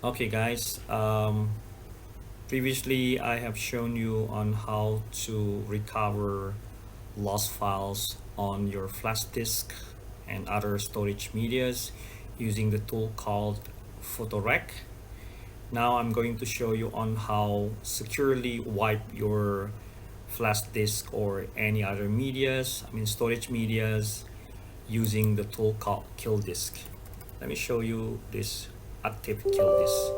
Okay guys, previously I have shown you on how to recover lost files on your flash disk and other storage medias using the tool called PhotoRec. Now I'm going to show you on how securely wipe your flash disk or any other medias, storage medias, using the tool called KillDisk. Let me show you this active KillDisk.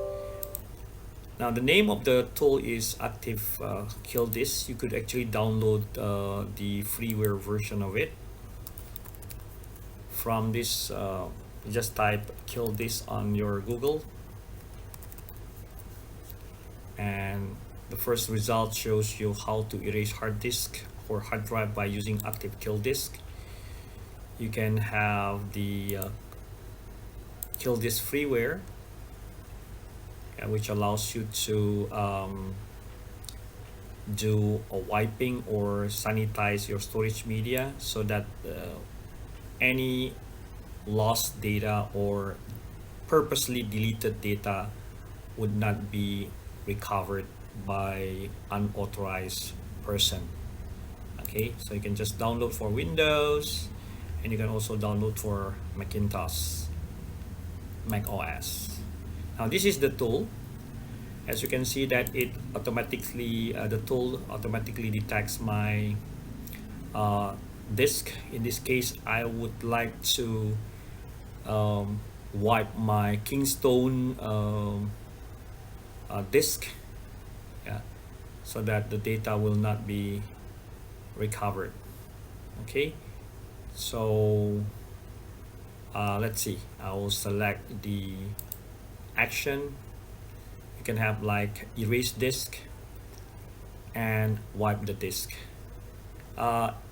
Now the name of the tool is Active KillDisk. You could actually download the freeware version of it from this. Just type KillDisk on your Google, and the first result shows you how to erase hard disk or hard drive by using Active KillDisk. You can have the KillDisk freeware, which allows you to do a wiping or sanitize your storage media so that any lost data or purposely deleted data would not be recovered by unauthorized person. Okay, so you can just download for Windows, and you can also download for Macintosh, Mac OS. Now this is the tool. As you can see that it automatically, the tool automatically detects my disk. In this case, I would like to wipe my Kingston disk, yeah, so that the data will not be recovered. Okay, so let's see. I will select the action. You can have like erase disk and wipe the disk.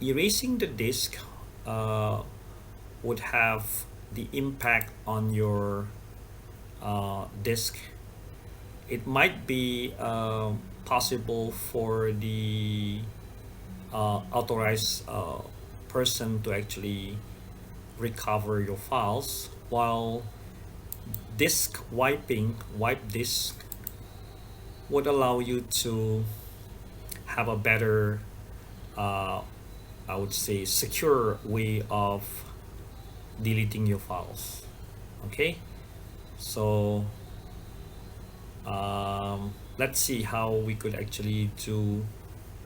Erasing the disk would have the impact on your disk. It might be possible for the authorized person to actually recover your files, while disk wiping, wipe disk, would allow you to have a better, I would say, secure way of deleting your files. Okay, so let's see how we could actually do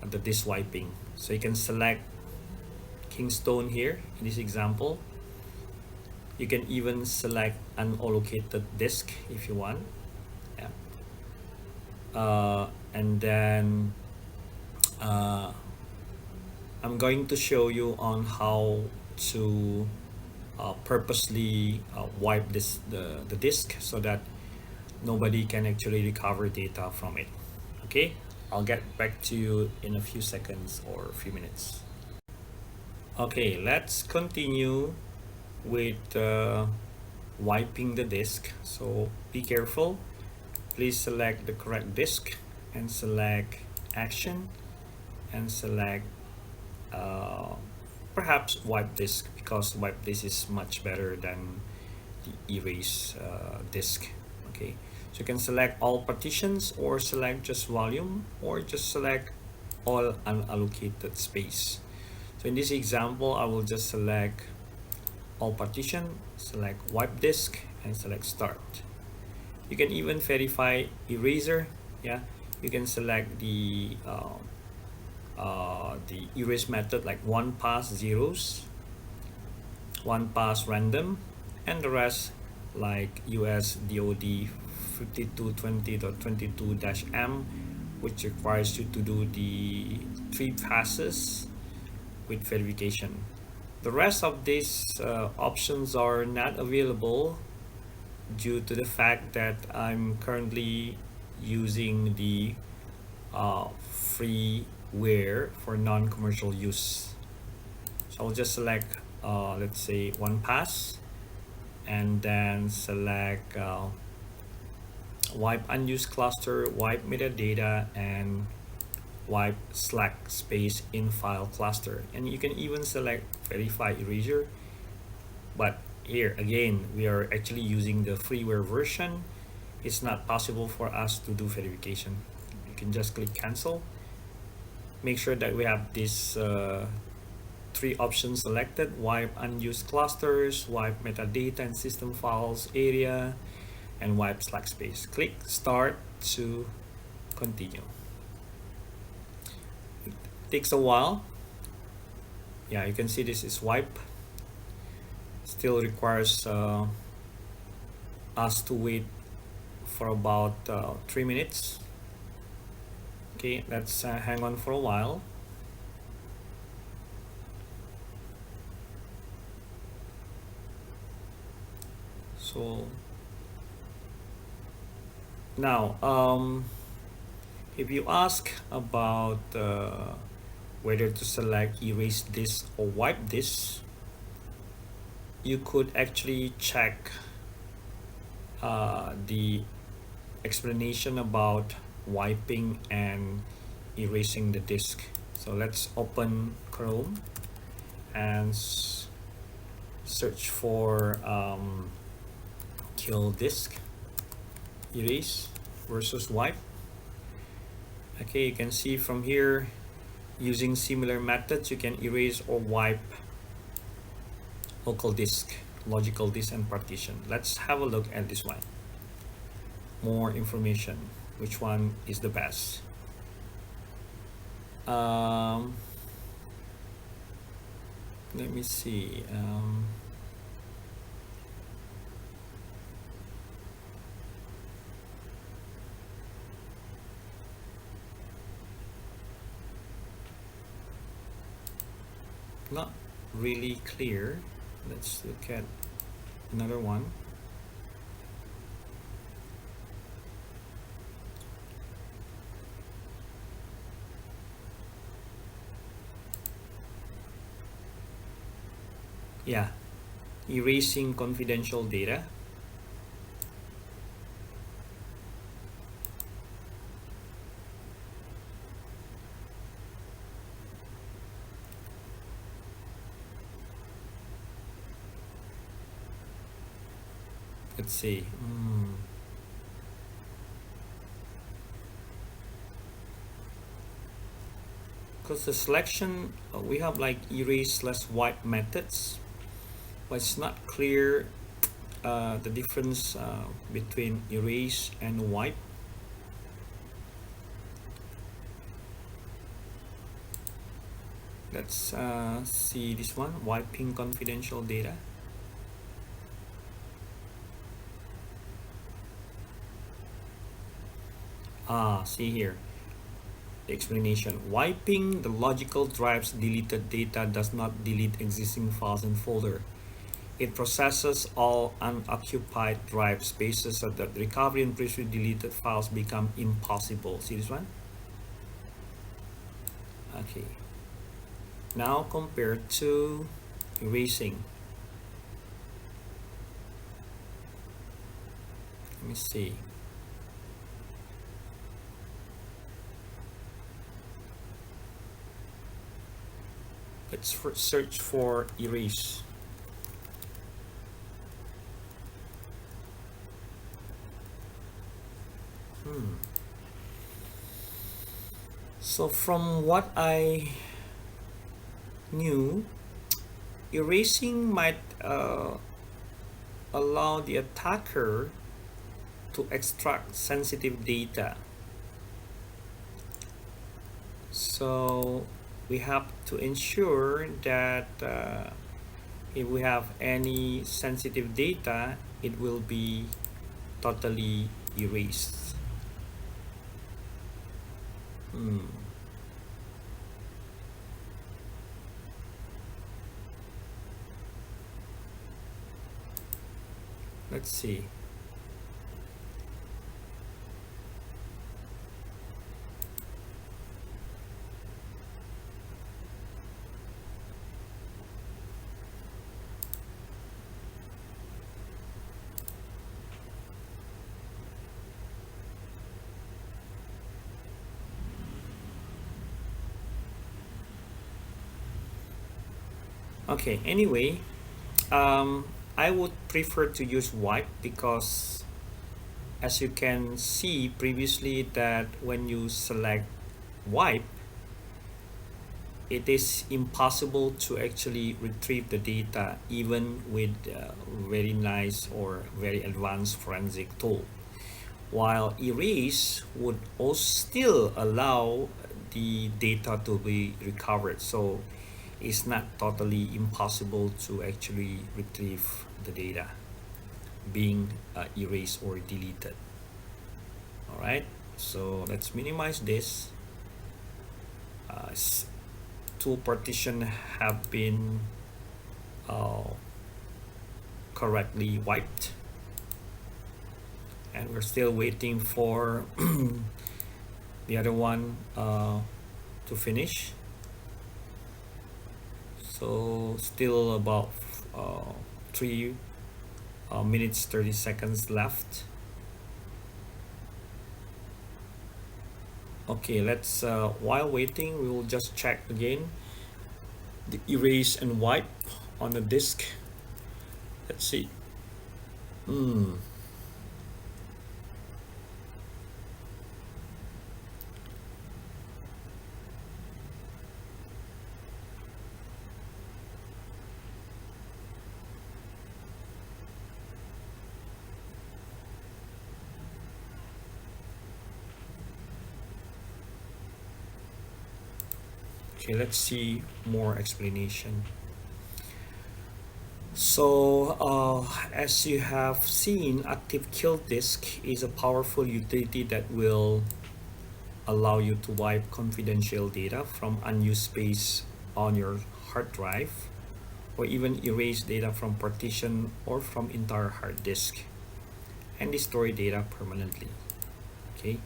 the disk wiping. So you can select Kingston here in this example. You can even select unallocated disk if you want. Yeah. And then I'm going to show you on how to purposely wipe the disk so that nobody can actually recover data from it. Okay, I'll get back to you in a few seconds or a few minutes. Okay, let's continue with wiping the disk. So be careful. Please select the correct disk and select action and select perhaps wipe disk, because wipe disk is much better than the erase disk. Okay, so you can select all partitions or select just volume or just select all unallocated space. So in this example, I will just select all partition, select wipe disk, and select start. You can even verify Erasure. Yeah, you can select the erase method like one pass zeros, one pass random, and the rest like US DOD 5220.22-M, which requires you to do the 3 passes with verification. The rest of these options are not available due to the fact that I'm currently using the freeware for non-commercial use. So I'll just select let's say one pass, and then select wipe unused cluster, wipe metadata, and wipe slack space in file cluster. And you can even select verify erasure, but here again we are actually using the freeware version. it's not possible for us to do verification. You can just click cancel. Make sure that we have these three options selected: wipe unused clusters, wipe metadata and system files area, and wipe slack space. Click start to continue. It takes a while. Yeah, you can see this is wipe. Still requires us to wait for about 3 minutes. Okay, let's hang on for a while. So now if you ask about whether to select erase this or wipe this, you could actually check the explanation about wiping and erasing the disk. So let's open Chrome and search for KillDisk, erase versus wipe. Okay, you can see from here, using similar methods, you can erase or wipe local disk, logical disk, and partition. Let's have a look at this one. More information. Which one is the best? Let me see. Not really clear. Let's look at another one. Yeah, erasing confidential data. Let's see. Because the selection, we have like erase/wipe methods, but it's not clear the difference between erase and wipe. Let's see this one, wiping confidential data. See here, the explanation. Wiping the logical drive's deleted data does not delete existing files and folder. It processes all unoccupied drive spaces so that recovery and previously deleted files become impossible. See this one? Okay. Now compared to erasing. Let me see. Let's search for erase. So from what I knew, erasing might allow the attacker to extract sensitive data. So we have to ensure that if we have any sensitive data, it will be totally erased. Let's see. Okay, anyway, I would prefer to use wipe because as you can see previously that when you select wipe, it is impossible to actually retrieve the data even with very nice or very advanced forensic tool, while erase would also still allow the data to be recovered. So it's not totally impossible to actually retrieve the data being erased or deleted. All right, so let's minimize this. Two partition have been uh, correctly wiped, and we're still waiting for the other one to finish. So still about 3 minutes 30 seconds left. Okay, let's while waiting we will just check again the erase and wipe on the disk. Let's see. Okay, let's see more explanation. So as you have seen, active KillDisk is a powerful utility that will allow you to wipe confidential data from unused space on your hard drive, or even erase data from partition or from entire hard disk and destroy data permanently. Okay,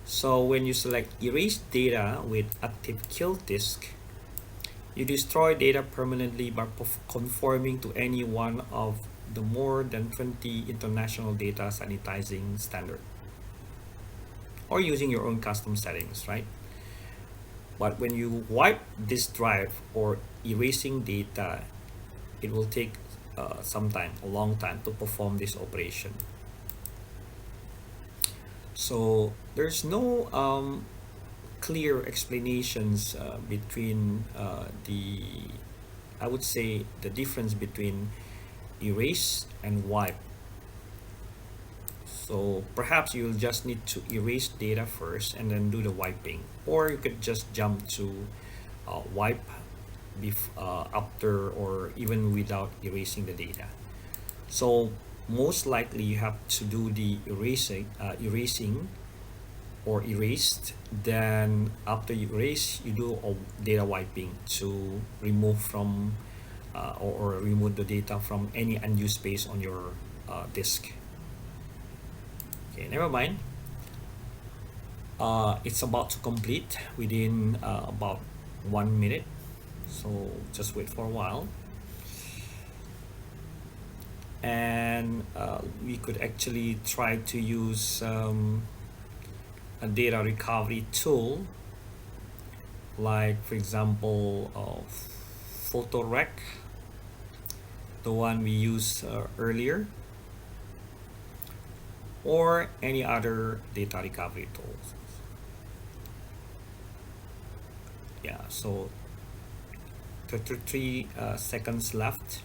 so when you select erase data with active KillDisk, you destroy data permanently by conforming to any one of the more than 20 international data sanitizing standard, or using your own custom settings, right? But when you wipe this drive or erasing data, it will take some time, a long time, to perform this operation. So there's no clear explanations between I would say the difference between erase and wipe. So perhaps you'll just need to erase data first and then do the wiping, or you could just jump to wipe after or even without erasing the data. So most likely you have to do the erasing or erased, then after you erase you do a data wiping to remove from or remove the data from any unused space on your disk. Okay, never mind. It's about to complete within about 1 minute, so just wait for a while. And we could actually try to use a data recovery tool, like for example PhotoRec, the one we used earlier, or any other data recovery tools. Yeah, so 33 seconds left.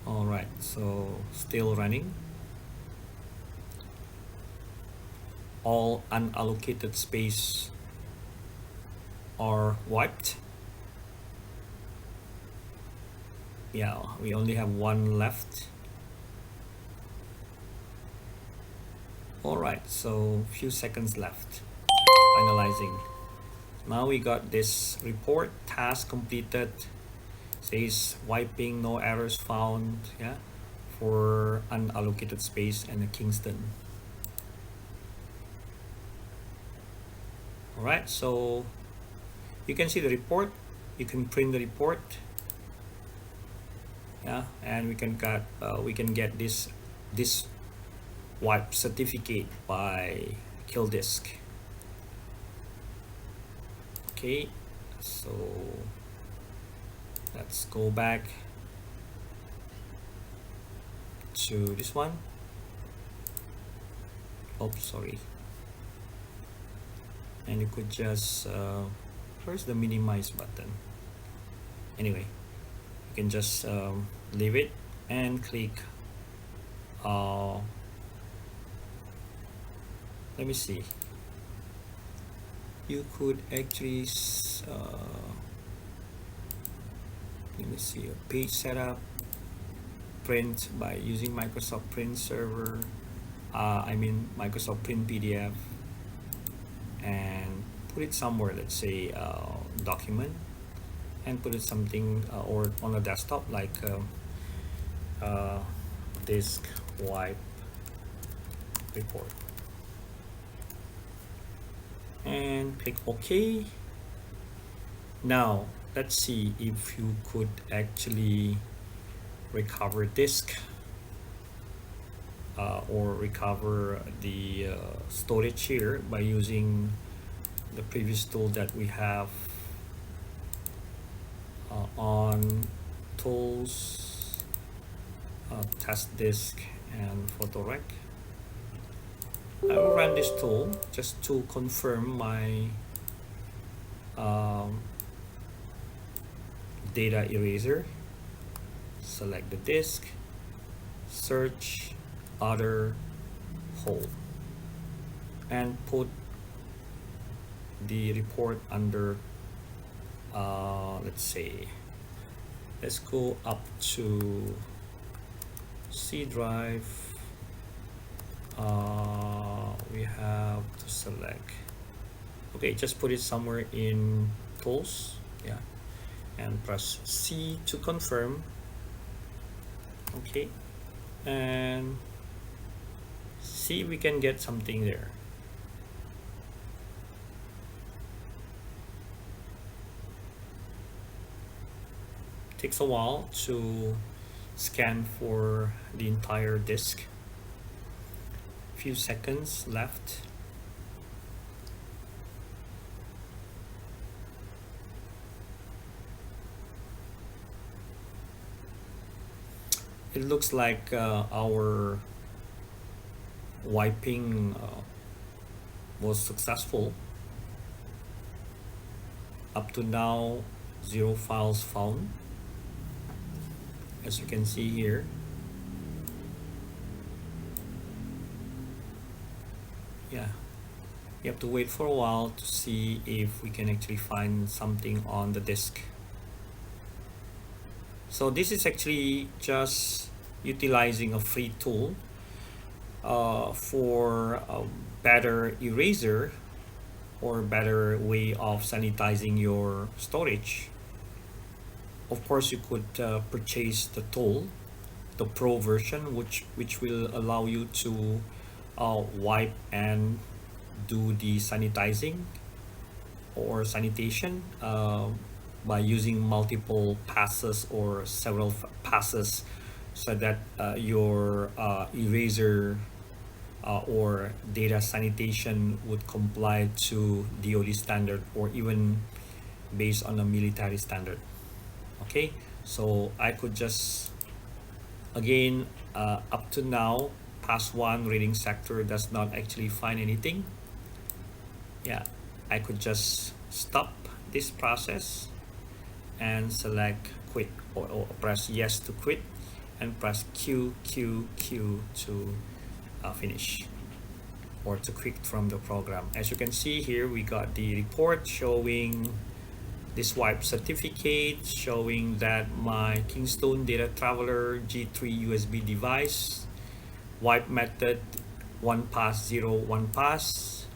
All right, so still running. All unallocated space are wiped. Yeah, we only have one left. All right, so few seconds left. Finalizing. Now we got this report, task completed, says wiping, no errors found, yeah, for unallocated space and the Kingston. All right, so you can see the report, you can print the report, yeah, and we can get this wipe certificate by KillDisk. Okay, so Let's go back to this one. Oops, sorry. And you could just where's the minimize button? Anyway, you can just leave it and click let me see, you could actually let me see, a page setup, print by using Microsoft Print Server, I mean Microsoft Print PDF, and put it somewhere, let's say document, and put it something or on a desktop like disk wipe report, and click OK. Now let's see if you could actually recover disk or recover the storage here by using the previous tool that we have on tools, test disk and photorec. I will run this tool just to confirm my data eraser. Select the disk, search other hole, and put the report under let's say, let's go up to C drive. We have to select, okay, just put it somewhere in tools, yeah, and press C to confirm. Okay, and see, we can get something there. Takes a while to scan for the entire disk. Few seconds left. It looks like our wiping was successful. Up to now, 0 files found, as you can see here. Yeah, you have to wait for a while to see if we can actually find something on the disk. So this is actually just utilizing a free tool for a better eraser or better way of sanitizing your storage. Of course, you could purchase the tool, the Pro version, which will allow you to wipe and do the sanitizing or sanitation by using multiple passes or several passes, so that your eraser or data sanitation would comply to DoD standard or even based on a military standard. Okay, so I could just, again, up to now, pass 1 reading sector does not actually find anything. Yeah, I could just stop this process and select quit, or press yes to quit, and press Q to finish, or to quit from the program. As you can see here, we got the report showing this wipe certificate, showing that my Kingston Data Traveler G3 USB device wipe method 1 pass 0 1 pass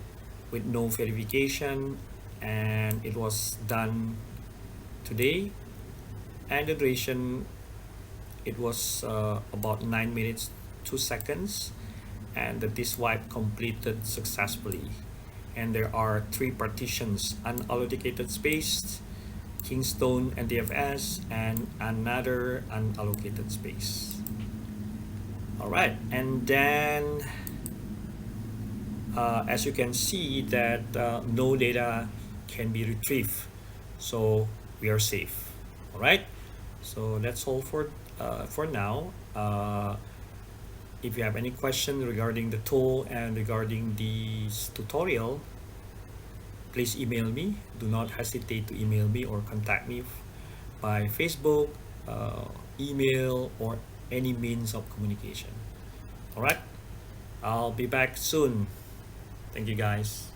with no verification, and it was done today, and the duration, it was about 9 minutes 2 seconds, and the disk wipe completed successfully. And there are 3 partitions: unallocated space, Kingston NTFS, and another unallocated space. All right, and then as you can see that no data can be retrieved, so we are safe. All right, So that's all for now. If you have any question regarding the tool and regarding this tutorial, please email me. Do not hesitate to email me or contact me by Facebook, email, or any means of communication. All right, I'll be back soon. Thank you, guys.